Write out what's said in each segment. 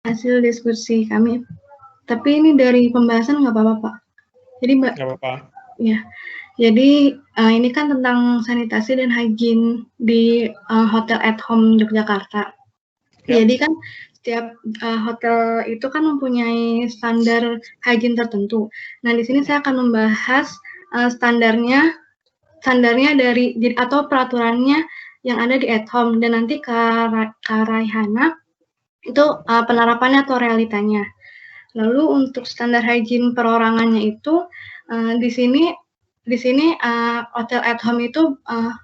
hasil diskusi kami. Tapi ini dari pembahasan nggak apa-apa, Pak. Jadi Mbak. Nggak apa-apa. Ya. Jadi ini kan tentang sanitasi dan hygiene di hotel at home Yogyakarta. Ya. Jadi kan setiap hotel itu kan mempunyai standar hygiene tertentu. Nah, di sini saya akan membahas standarnya dari atau peraturannya yang ada di at home, dan nanti Kak Raihana itu penerapannya atau realitanya. Lalu untuk standar hygiene perorangannya itu di sini hotel at home itu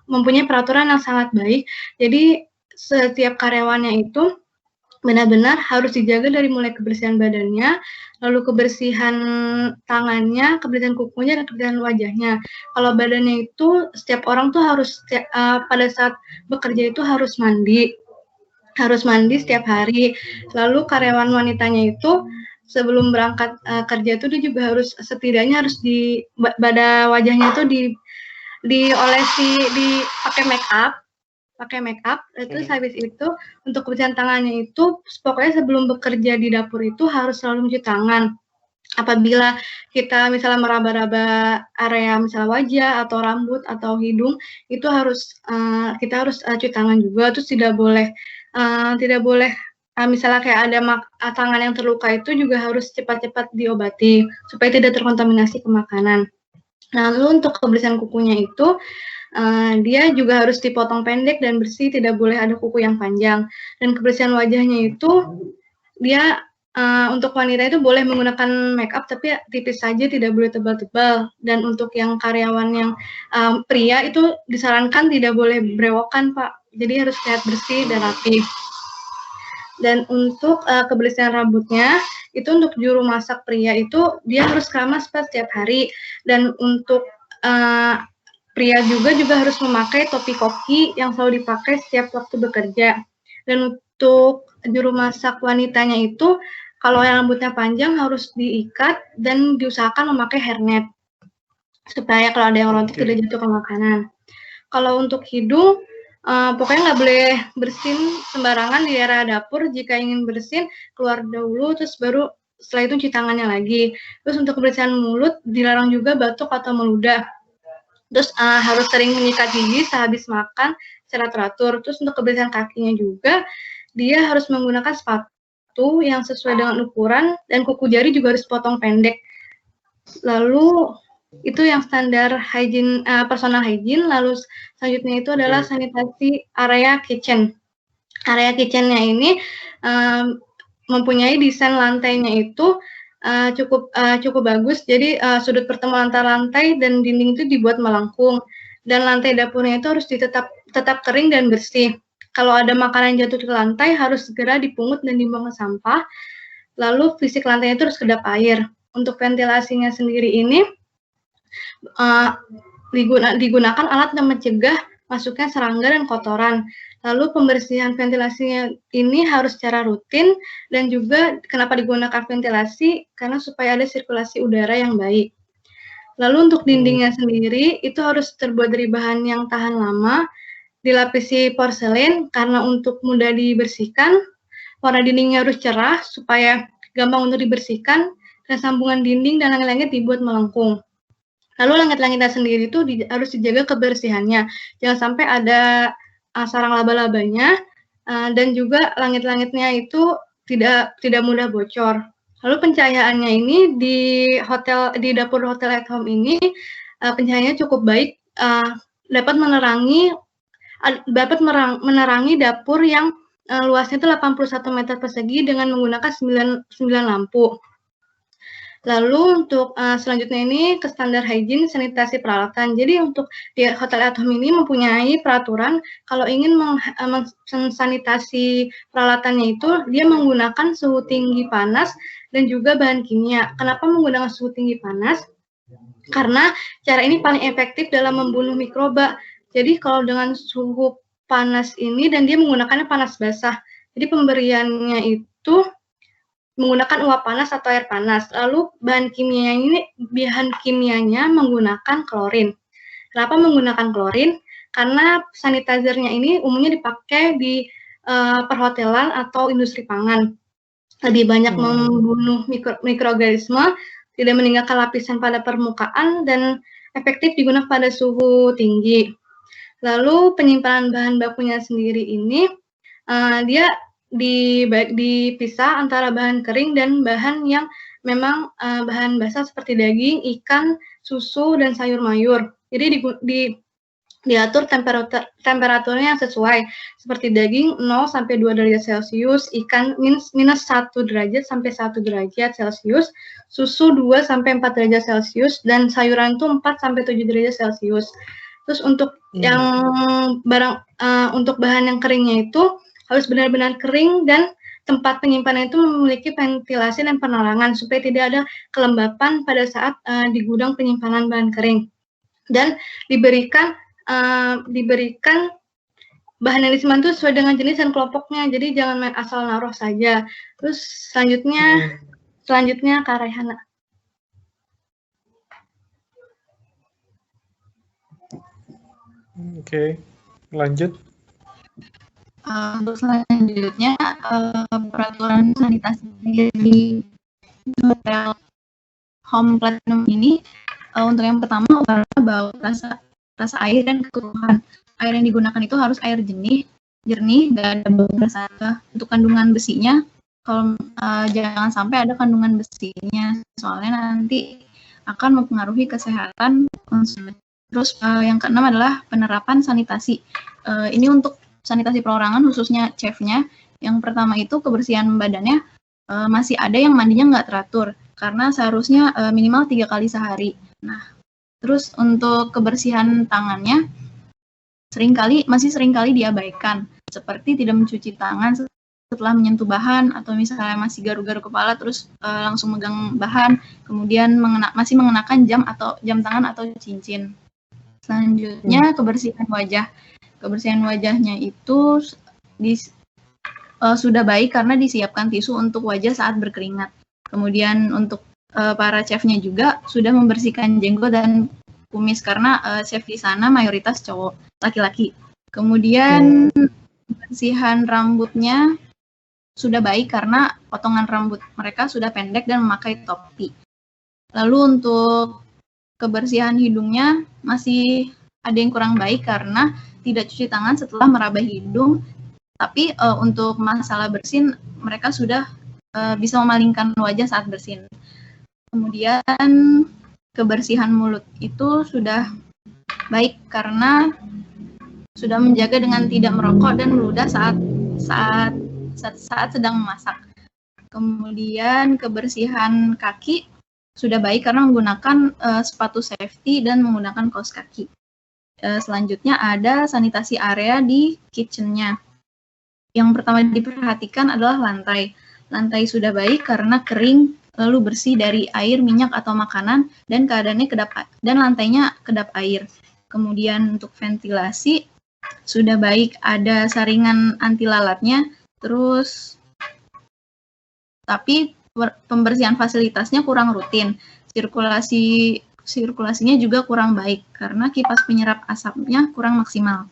mempunyai peraturan yang sangat baik. Jadi setiap karyawannya itu benar-benar harus dijaga dari mulai kebersihan badannya, lalu kebersihan tangannya, kebersihan kukunya, dan kebersihan wajahnya. Kalau badannya itu setiap orang tuh harus pada saat bekerja itu harus mandi setiap hari. Lalu karyawan wanitanya itu sebelum berangkat kerja itu dia juga harus setidaknya harus pada wajahnya itu diolesi, pakai make up. Terus habis itu untuk kebersihan tangannya itu pokoknya sebelum bekerja di dapur itu harus selalu mencuci tangan. Apabila kita misalnya meraba-raba area misalnya wajah atau rambut atau hidung, itu kita harus cuci tangan juga. Terus tidak boleh misalnya kayak ada tangan yang terluka itu juga harus cepat-cepat diobati supaya tidak terkontaminasi ke makanan. Nah, lalu untuk kebersihan kukunya itu dia juga harus dipotong pendek dan bersih, tidak boleh ada kuku yang panjang. Dan kebersihan wajahnya itu dia untuk wanita itu boleh menggunakan make up tapi tipis saja, tidak boleh tebal-tebal. Dan untuk yang karyawan yang pria itu disarankan tidak boleh brewokan, Pak. Jadi harus terlihat bersih dan rapi. Dan untuk kebersihan rambutnya itu untuk juru masak pria itu dia harus keramas setiap hari. Dan untuk pria juga harus memakai topi koki yang selalu dipakai setiap waktu bekerja. Dan untuk juru masak wanitanya itu kalau yang rambutnya panjang harus diikat dan diusahakan memakai hairnet supaya kalau ada yang rontok tidak jatuh ke makanan. Kalau untuk hidung pokoknya nggak boleh bersin sembarangan di area dapur. Jika ingin bersin keluar dahulu, terus baru setelah itu cuci tangannya lagi. Terus untuk kebersihan mulut dilarang juga batuk atau meludah. Terus harus sering menyikat gigi sehabis makan secara teratur. Terus untuk kebersihan kakinya juga dia harus menggunakan sepatu yang sesuai dengan ukuran dan kuku jari juga harus potong pendek. Lalu itu yang standar hygiene, personal hygiene. Lalu selanjutnya itu adalah sanitasi area kitchen. Area kitchennya ini mempunyai desain lantainya itu cukup bagus. Jadi sudut pertemuan antara lantai dan dinding itu dibuat melengkung, dan lantai dapurnya itu harus tetap kering dan bersih. Kalau ada makanan jatuh ke lantai harus segera dipungut dan dibuang ke sampah. Lalu fisik lantainya itu harus kedap air. Untuk ventilasinya sendiri ini digunakan alat yang mencegah masuknya serangga dan kotoran. Lalu pembersihan ventilasinya ini harus secara rutin, dan juga kenapa digunakan ventilasi karena supaya ada sirkulasi udara yang baik. Lalu untuk dindingnya sendiri itu harus terbuat dari bahan yang tahan lama, dilapisi porselen karena untuk mudah dibersihkan. Warna dindingnya harus cerah supaya gampang untuk dibersihkan, dan sambungan dinding dan langit-langit dibuat melengkung. Lalu langit-langitnya sendiri itu harus dijaga kebersihannya, jangan sampai ada sarang laba-labanya, dan juga langit-langitnya itu tidak mudah bocor. Lalu pencahayaannya ini di dapur hotel at home ini pencahayaannya cukup baik, dapat menerangi dapur yang luasnya itu 81 meter persegi dengan menggunakan 9 lampu. Lalu untuk selanjutnya ini ke standar hygiene sanitasi peralatan. Jadi untuk di hotel at home ini mempunyai peraturan kalau ingin mensanitasi peralatannya itu dia menggunakan suhu tinggi panas dan juga bahan kimia. Kenapa menggunakan suhu tinggi panas? Karena cara ini paling efektif dalam membunuh mikroba. Jadi kalau dengan suhu panas ini, dan dia menggunakannya panas basah. Jadi pemberiannya itu menggunakan uap panas atau air panas. Lalu bahan kimianya menggunakan klorin. Kenapa menggunakan klorin? Karena sanitizernya ini umumnya dipakai di perhotelan atau industri pangan. lebih banyak membunuh mikroorganisme, tidak meninggalkan lapisan pada permukaan, dan efektif digunakan pada suhu tinggi. Lalu penyimpanan bahan bakunya sendiri ini, dia dipisah antara bahan kering dan bahan yang memang bahan basah seperti daging, ikan, susu, dan sayur mayur. Jadi diatur temperaturnya yang sesuai, seperti daging 0 sampai 2 derajat Celcius, ikan minus 1 derajat sampai 1 derajat Celcius, susu 2 sampai 4 derajat Celcius, dan sayuran itu 4 sampai 7 derajat Celcius. Terus untuk yang untuk bahan yang keringnya itu harus benar-benar kering, dan tempat penyimpanan itu memiliki ventilasi dan penerangan supaya tidak ada kelembapan pada saat di gudang penyimpanan bahan kering. Dan diberikan bahan yang disimpan itu sesuai dengan jenis dan kelompoknya, jadi jangan main asal naruh saja. Terus selanjutnya Kak Raihana. Oke, lanjut. Untuk selanjutnya, peraturan sanitasi di hotel Home Platinum ini, untuk yang pertama utara bau, rasa air dan kekeruhan. Air yang digunakan itu harus air jernih, nggak ada bau rasa. Untuk kandungan besinya, kalau jangan sampai ada kandungan besinya, soalnya nanti akan mempengaruhi kesehatan konsumen. Terus yang keenam adalah penerapan sanitasi. Ini untuk sanitasi perorangan, khususnya chefnya. Yang pertama itu kebersihan badannya, masih ada yang mandinya nggak teratur, karena seharusnya minimal 3 kali sehari. Nah, terus untuk kebersihan tangannya, masih seringkali diabaikan, seperti tidak mencuci tangan setelah menyentuh bahan, atau misalnya masih garu-garu kepala terus langsung megang bahan, kemudian masih mengenakan jam tangan atau cincin. Selanjutnya kebersihan wajah. Kebersihan wajahnya itu sudah baik karena disiapkan tisu untuk wajah saat berkeringat. Kemudian untuk para chefnya juga sudah membersihkan jenggot dan kumis, karena chef di sana mayoritas cowok, laki-laki. Kemudian kebersihan rambutnya sudah baik karena potongan rambut mereka sudah pendek dan memakai topi. Lalu untuk kebersihan hidungnya masih ada yang kurang baik karena tidak cuci tangan setelah meraba hidung. Tapi untuk masalah bersin, mereka sudah bisa memalingkan wajah saat bersin. Kemudian kebersihan mulut itu sudah baik karena sudah menjaga dengan tidak merokok dan meludah saat sedang memasak. Kemudian kebersihan kaki sudah baik karena menggunakan sepatu safety dan menggunakan kaos kaki. Selanjutnya ada sanitasi area di kitchen-nya. Yang pertama diperhatikan adalah lantai. Lantai sudah baik karena kering, lalu bersih dari air, minyak, atau makanan, dan lantainya kedap air. Kemudian untuk ventilasi sudah baik, ada saringan anti lalatnya, terus tapi pembersihan fasilitasnya kurang rutin. Sirkulasinya juga kurang baik karena kipas penyerap asapnya kurang maksimal.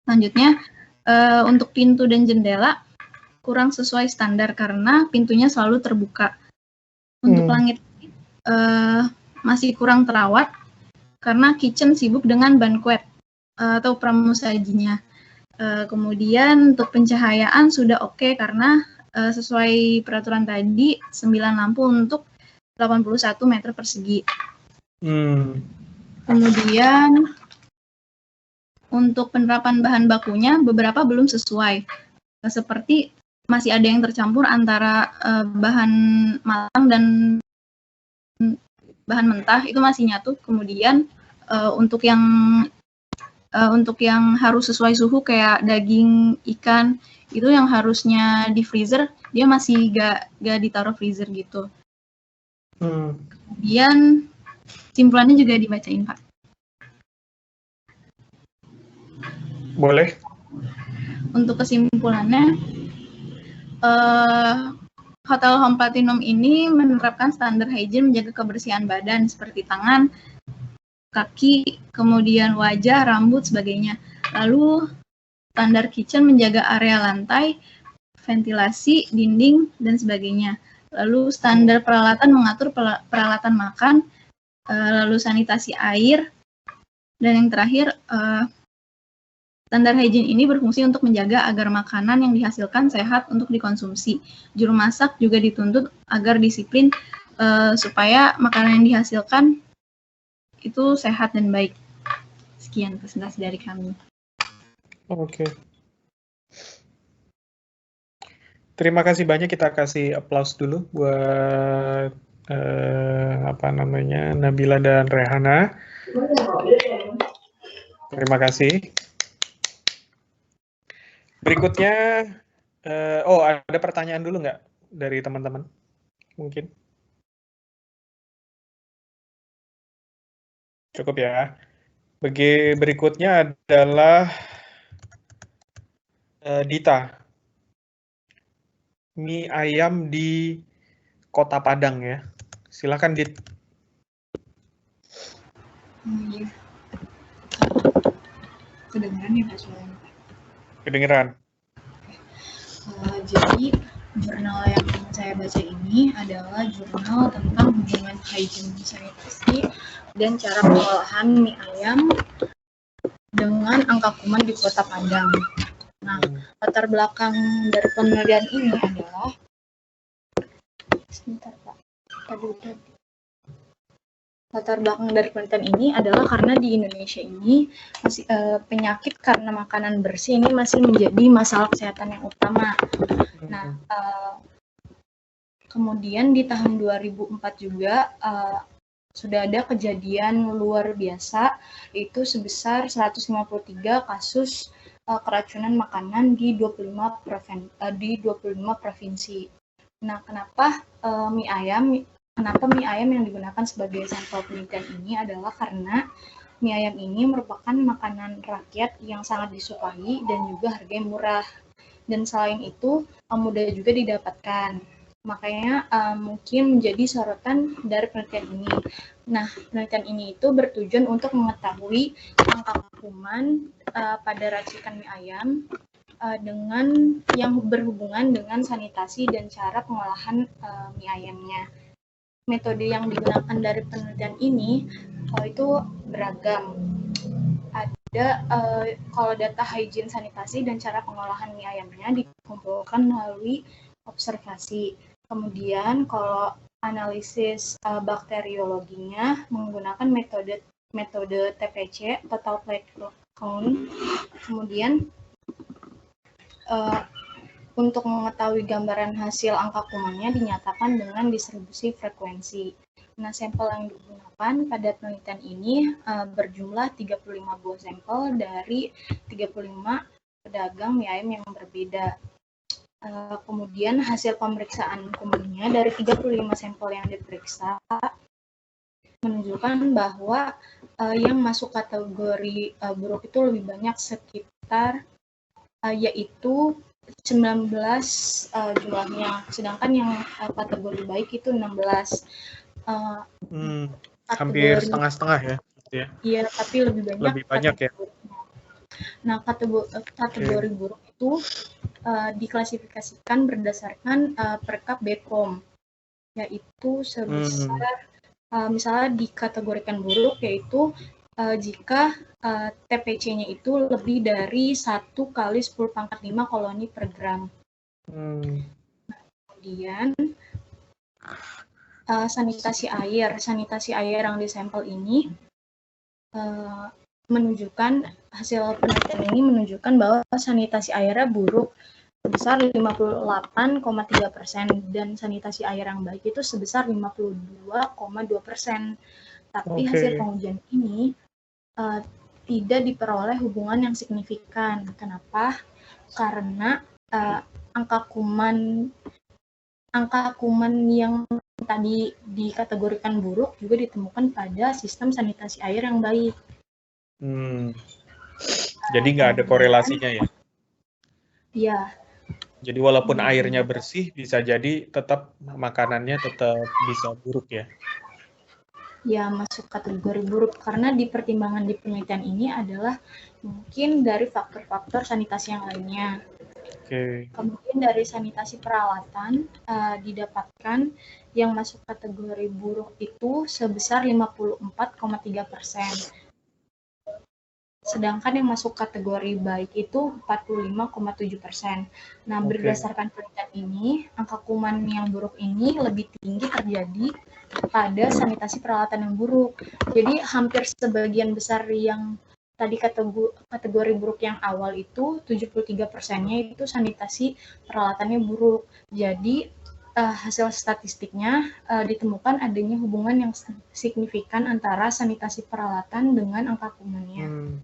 Selanjutnya, untuk pintu dan jendela kurang sesuai standar karena pintunya selalu terbuka. Untuk langit masih kurang terawat karena kitchen sibuk dengan banquet atau pramusajinya. Kemudian untuk pencahayaan sudah oke karena sesuai peraturan tadi 9 lampu untuk 81 meter persegi. Kemudian untuk penerapan bahan bakunya beberapa belum sesuai, seperti masih ada yang tercampur antara bahan matang dan bahan mentah, itu masih nyatu. Kemudian untuk yang harus sesuai suhu kayak daging, ikan, itu yang harusnya di freezer, dia masih gak ditaruh freezer gitu. Kemudian kesimpulannya juga dibacain, Pak. Boleh. Untuk kesimpulannya, Hotel Home Platinum ini menerapkan standar hygiene menjaga kebersihan badan seperti tangan, kaki, kemudian wajah, rambut, sebagainya. Lalu standar kitchen menjaga area lantai, ventilasi, dinding, dan sebagainya. Lalu standar peralatan mengatur peralatan makan, lalu sanitasi air, dan yang terakhir standar hygiene ini berfungsi untuk menjaga agar makanan yang dihasilkan sehat untuk dikonsumsi. Juru masak juga dituntut agar disiplin supaya makanan yang dihasilkan itu sehat dan baik. Sekian presentasi dari kami. Oke. Terima kasih banyak, kita kasih applause dulu buat Nabila dan Rehana. Terima kasih. Berikutnya, ada pertanyaan dulu nggak dari teman-teman? Mungkin. Cukup ya. Berikutnya adalah Dita. Mie ayam di Kota Padang ya. Silakan Dit. Kedengeran ya Pak suaranya? Kedengeran. Jadi jurnal yang saya baca ini adalah jurnal tentang hubungan hygiene sanitasi dan cara pengolahan mie ayam dengan angka kuman di Kota Padang. Nah, latar belakang dari penelitian ini adalah latar belakang dari penelitian ini adalah karena di Indonesia ini masih penyakit karena makanan bersih ini masih menjadi masalah kesehatan yang utama. Nah, kemudian di tahun 2004 juga sudah ada kejadian luar biasa, yaitu sebesar 153 kasus keracunan makanan di 25 provinsi. Nah, kenapa mie ayam yang digunakan sebagai sampel penelitian ini adalah karena mie ayam ini merupakan makanan rakyat yang sangat disukai dan juga harganya murah. Dan selain itu, mudah juga didapatkan. Makanya mungkin menjadi sorotan dari penelitian ini. Nah, penelitian ini itu bertujuan untuk mengetahui angka kuman pada racikan mie ayam dengan yang berhubungan dengan sanitasi dan cara pengolahan mie ayamnya. Metode yang digunakan dari penelitian ini itu beragam. Ada kalau data hygiene sanitasi dan cara pengolahan mie ayamnya dikumpulkan melalui observasi. Kemudian kalau analisis bakteriologinya menggunakan metode TPC, Total Plate Count. Kemudian untuk mengetahui gambaran hasil angka kumannya dinyatakan dengan distribusi frekuensi. Nah, sampel yang digunakan pada penelitian ini berjumlah 35 buah sampel dari 35 pedagang mie ayam yang berbeda. Kemudian hasil pemeriksaan kumannya dari 35 sampel yang diperiksa menunjukkan bahwa yang masuk kategori buruk itu lebih banyak, sekitar yaitu 19 jumlahnya, sedangkan yang kategori baik itu 16. Hampir setengah-setengah ya? Iya, tapi lebih banyak ya. Nah, kategori buruk itu diklasifikasikan berdasarkan Perkap BPOM, yaitu sebesar misalnya dikategorikan buruk yaitu jika TPC-nya itu lebih dari 1 kali 10 pangkat 5 koloni per gram. Nah, kemudian sanitasi air yang disampel ini menunjukkan, hasil penelitian ini menunjukkan bahwa sanitasi airnya buruk sebesar 58,3% dan sanitasi air yang baik itu sebesar 52,2%. Tapi hasil pengujian ini tidak diperoleh hubungan yang signifikan. Kenapa? Karena angka kuman yang tadi dikategorikan buruk juga ditemukan pada sistem sanitasi air yang baik. Jadi nggak ada korelasinya ya? Iya. Jadi walaupun airnya bersih, bisa jadi tetap makanannya tetap bisa buruk ya? Ya, masuk kategori buruk karena di pertimbangan di penelitian ini adalah mungkin dari faktor-faktor sanitasi yang lainnya. Oke. Kemudian dari sanitasi peralatan didapatkan yang masuk kategori buruk itu sebesar 54,3%. Sedangkan yang masuk kategori baik itu 45,7%. Nah, berdasarkan penelitian ini, angka kuman yang buruk ini lebih tinggi terjadi pada sanitasi peralatan yang buruk. Jadi hampir sebagian besar yang tadi kategori buruk yang awal itu 73%-nya itu sanitasi peralatannya buruk. Jadi hasil statistiknya ditemukan adanya hubungan yang signifikan antara sanitasi peralatan dengan angka kumannya.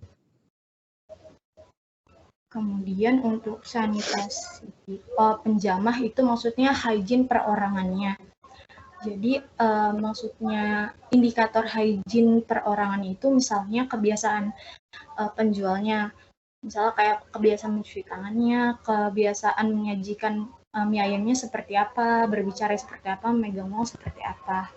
Kemudian untuk sanitasi penjamah itu maksudnya hygiene perorangannya. Jadi maksudnya indikator hygiene perorangan itu misalnya kebiasaan penjualnya, misalnya kayak kebiasaan mencuci tangannya, kebiasaan menyajikan mie ayamnya seperti apa, berbicara seperti apa, megang mouse seperti apa.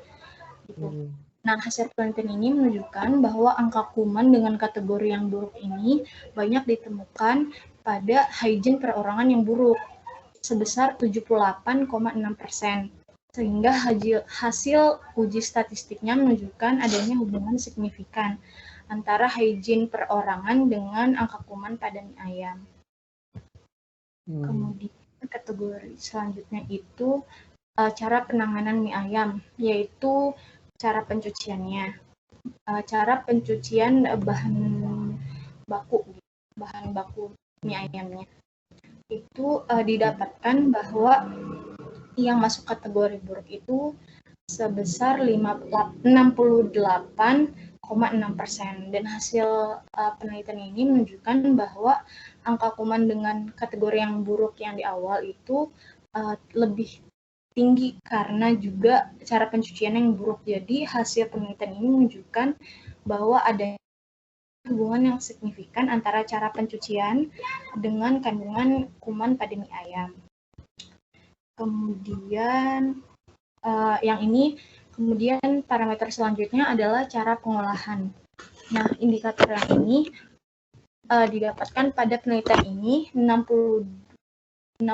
Gitu. Nah, hasil penelitian ini menunjukkan bahwa angka kuman dengan kategori yang buruk ini banyak ditemukan pada hygiene perorangan yang buruk, sebesar 78,6%. Sehingga hasil uji statistiknya menunjukkan adanya hubungan signifikan antara hygiene perorangan dengan angka kuman pada mie ayam. Kemudian kategori selanjutnya itu cara penanganan mie ayam, yaitu cara pencuciannya. Cara pencucian bahan baku mie ayamnya. Itu didapatkan bahwa yang masuk kategori buruk itu sebesar 68,6%. Dan hasil penelitian ini menunjukkan bahwa angka kuman dengan kategori yang buruk yang di awal itu lebih tinggi karena juga cara pencucian yang buruk. Jadi hasil penelitian ini menunjukkan bahwa ada hubungan yang signifikan antara cara pencucian dengan kandungan kuman pada mie ayam. Kemudian kemudian parameter selanjutnya adalah cara pengolahan. Nah, indikator yang ini didapatkan pada penelitian ini 62,9%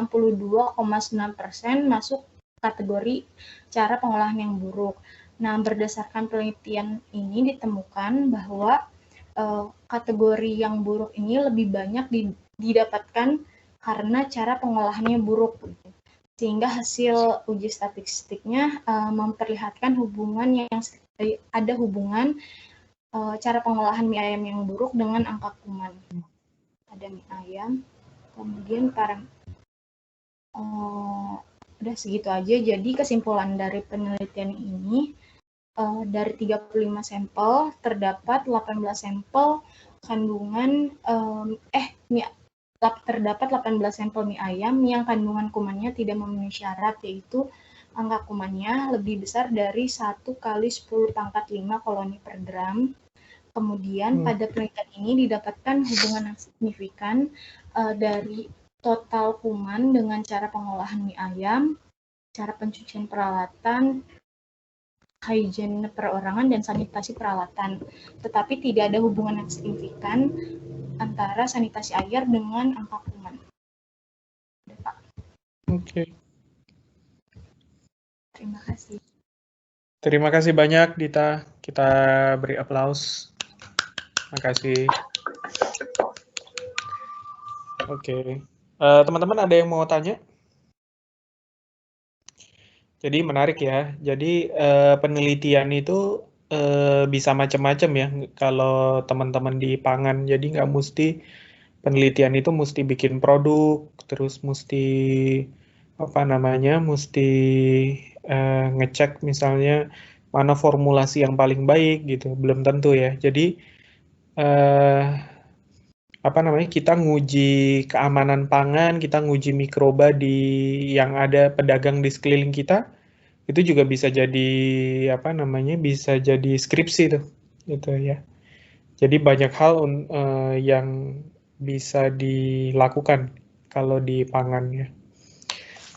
masuk kategori cara pengolahan yang buruk. Nah, berdasarkan penelitian ini ditemukan bahwa kategori yang buruk ini lebih banyak didapatkan karena cara pengolahannya buruk. Sehingga hasil uji statistiknya memperlihatkan ada hubungan cara pengolahan mie ayam yang buruk dengan angka kuman pada mie ayam. Kemudian udah segitu aja. Jadi kesimpulan dari penelitian ini, dari 35 sampel terdapat 18 sampel kandungan terdapat 18 sampel mie ayam yang kandungan kumannya tidak memenuhi syarat, yaitu angka kumannya lebih besar dari 1 kali 10 pangkat 5 koloni per gram. Kemudian pada penelitian ini didapatkan hubungan yang signifikan dari total kuman dengan cara pengolahan mie ayam, cara pencucian peralatan, hygiene perorangan, dan sanitasi peralatan. Tetapi tidak ada hubungan yang signifikan antara sanitasi air dengan angka kuman. Oke. Terima kasih. Terima kasih banyak, Dita. Kita beri aplaus. Terima kasih. Oke. Teman-teman ada yang mau tanya? Jadi menarik ya. Jadi penelitian itu bisa macam-macam ya. Kalau teman-teman di pangan, jadi nggak mesti penelitian itu mesti bikin produk, terus mesti mesti ngecek misalnya mana formulasi yang paling baik gitu. Belum tentu ya. Jadi kita nguji keamanan pangan, kita nguji mikroba yang ada pedagang di sekeliling kita, itu juga bisa jadi bisa jadi skripsi tuh, gitu ya. Jadi banyak hal yang bisa dilakukan kalau di pangan ya.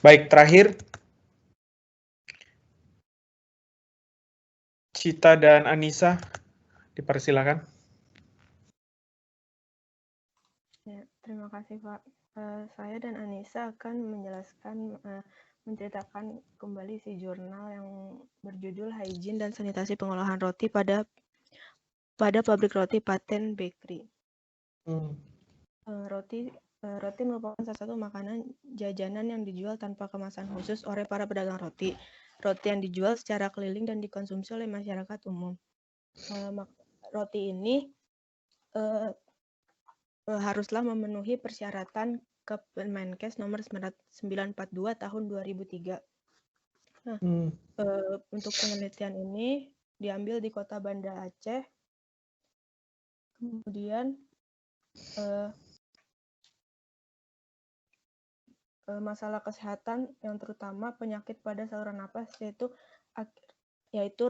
Baik, terakhir Cita dan Anissa dipersilakan. Ya, terima kasih Pak. Saya dan Anissa akan menceritakan kembali si jurnal yang berjudul Hygiene dan Sanitasi Pengolahan Roti pada pabrik roti Paten Bakery. Roti merupakan salah satu makanan jajanan yang dijual tanpa kemasan khusus oleh para pedagang roti. Roti yang dijual secara keliling dan dikonsumsi oleh masyarakat umum. Roti ini haruslah memenuhi persyaratan Kemenkes nomor 942 tahun 2003. Nah, untuk penelitian ini diambil di Kota Banda Aceh. Kemudian masalah kesehatan yang terutama penyakit pada saluran napas yaitu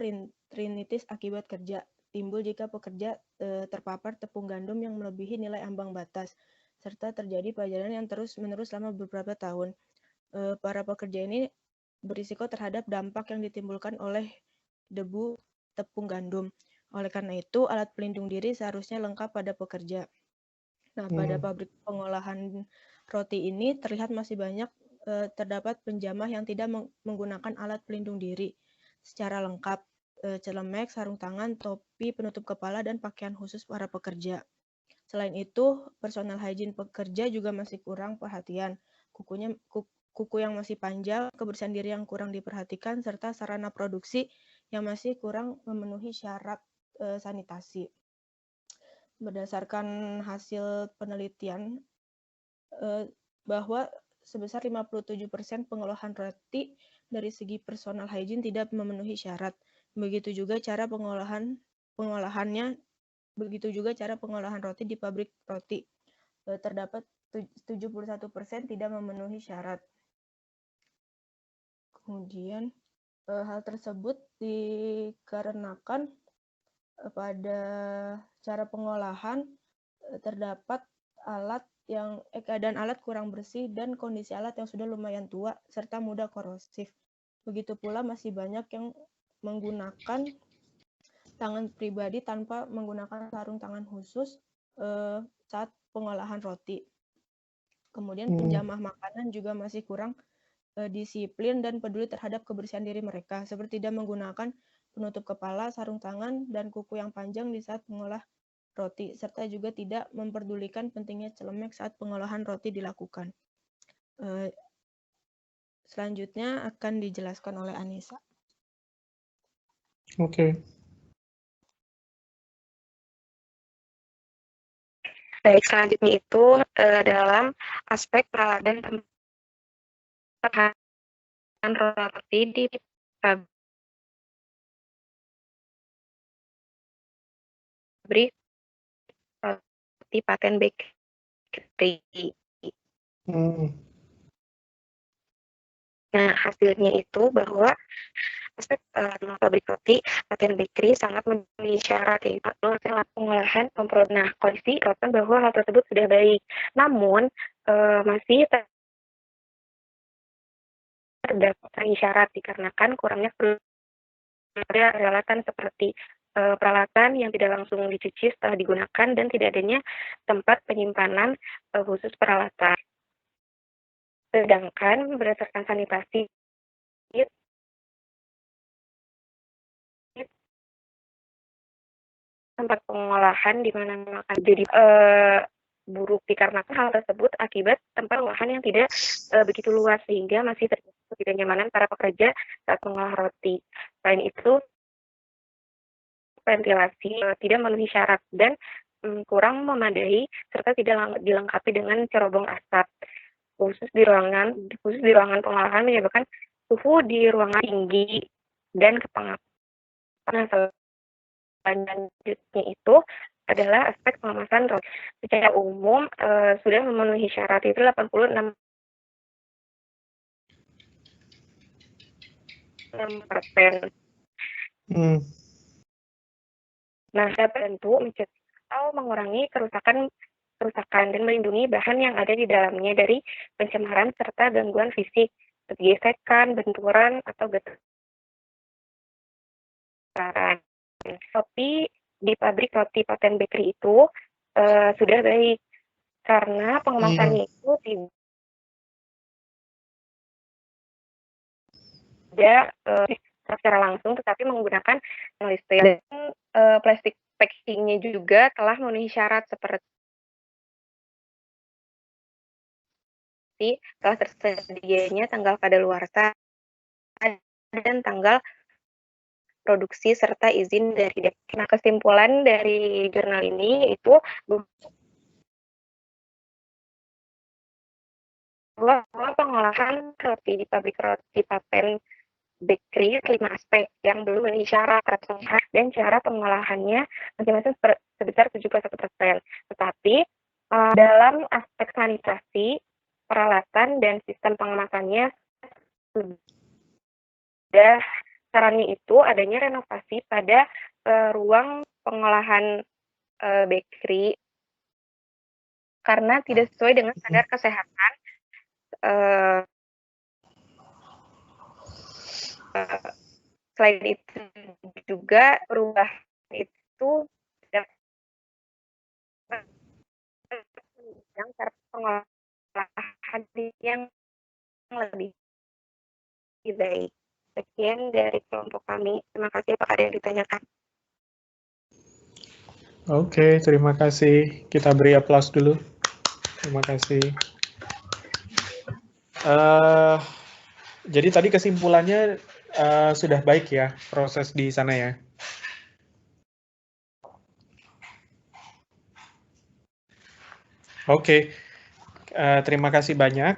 rinitis akibat kerja timbul jika pekerja terpapar tepung gandum yang melebihi nilai ambang batas serta terjadi pajanan yang terus-menerus selama beberapa tahun. Para pekerja ini berisiko terhadap dampak yang ditimbulkan oleh debu tepung gandum. Oleh karena itu, alat pelindung diri seharusnya lengkap pada pekerja. Nah, pada pabrik pengolahan roti ini terlihat masih banyak terdapat penjamah yang tidak menggunakan alat pelindung diri secara lengkap, celemek, sarung tangan, topi penutup kepala, dan pakaian khusus para pekerja. Selain itu, personal hygiene pekerja juga masih kurang perhatian. Kuku yang masih panjang, kebersihan diri yang kurang diperhatikan, serta sarana produksi yang masih kurang memenuhi syarat sanitasi. Berdasarkan hasil penelitian bahwa sebesar 57% pengolahan roti dari segi personal hygiene tidak memenuhi syarat. Begitu juga cara pengolahan roti di pabrik roti. Terdapat 71% tidak memenuhi syarat. Kemudian hal tersebut dikarenakan pada cara pengolahan terdapat keadaan alat kurang bersih dan kondisi alat yang sudah lumayan tua serta mudah korosif. Begitu pula masih banyak yang menggunakan tangan pribadi tanpa menggunakan sarung tangan khusus saat pengolahan roti. Kemudian penjamah makanan juga masih kurang disiplin dan peduli terhadap kebersihan diri mereka, seperti tidak menggunakan penutup kepala, sarung tangan, dan kuku yang panjang di saat mengolah roti, serta juga tidak memperdulikan pentingnya celemek saat pengolahan roti dilakukan. Selanjutnya akan dijelaskan oleh Anissa. Oke. Baik, selanjutnya itu dalam aspek peralatan pembuatan roti di pabrik roti Paten Bakery. Nah, hasilnya itu bahwa aspek pabrik roti Paten Bakery sangat memenuhi syarat yaitu pengolahan komprod. Nah, kondisi roti bahwa hal tersebut sudah baik, namun masih terdapat syarat dikarenakan kurangnya peralatan seperti peralatan yang tidak langsung dicuci setelah digunakan dan tidak adanya tempat penyimpanan khusus peralatan. Sedangkan berdasarkan sanitasi tempat pengolahan di mana akan jadi buruk dikarenakan hal tersebut akibat tempat pengolahan yang tidak begitu luas sehingga masih terjadi ketidaknyamanan para pekerja saat mengolah roti. Selain itu, ventilasi tidak memenuhi syarat dan kurang memadai serta tidak dilengkapi dengan cerobong asap. Khusus di ruangan pengolahan menyebabkan suhu di ruangan tinggi dan kepanasan. Selanjutnya itu adalah aspek pengemasan roti. Secara umum sudah memenuhi syarat itu 86%. Nah, dapat tentu mencegah atau mengurangi kerusakan dan melindungi bahan yang ada di dalamnya dari pencemaran serta gangguan fisik, seperti gesekan, benturan, atau getaran. Roti di pabrik roti Paten Bakery itu sudah baik, karena pengemasannya itu tidak secara langsung, tetapi menggunakan stainless steel. Dan plastik packagingnya juga telah memenuhi syarat seperti telah tersedianya tanggal kadaluarsa dan tanggal produksi serta izin dari DPR. Nah, kesimpulan dari jurnal ini itu bahwa pengolahan roti di pabrik roti paten bakery 5 aspek yang belum memenuhi syarat dan cara pengolahannya masing-masing sebesar 71%. Tetapi dalam aspek sanitasi, peralatan dan sistem pengemasannya sudah sarannya itu adanya renovasi pada ruang pengolahan bakery karena tidak sesuai dengan standar kesehatan. Selain itu juga rumah itu tidak yang cara pengolahan yang lebih baik. Sekian dari kelompok kami. Terima kasih. Apakah ada yang ditanyakan? Oke, terima kasih. Kita beri aplaus dulu. Terima kasih. Jadi tadi kesimpulannya sudah baik ya proses di sana ya. Oke, terima kasih banyak.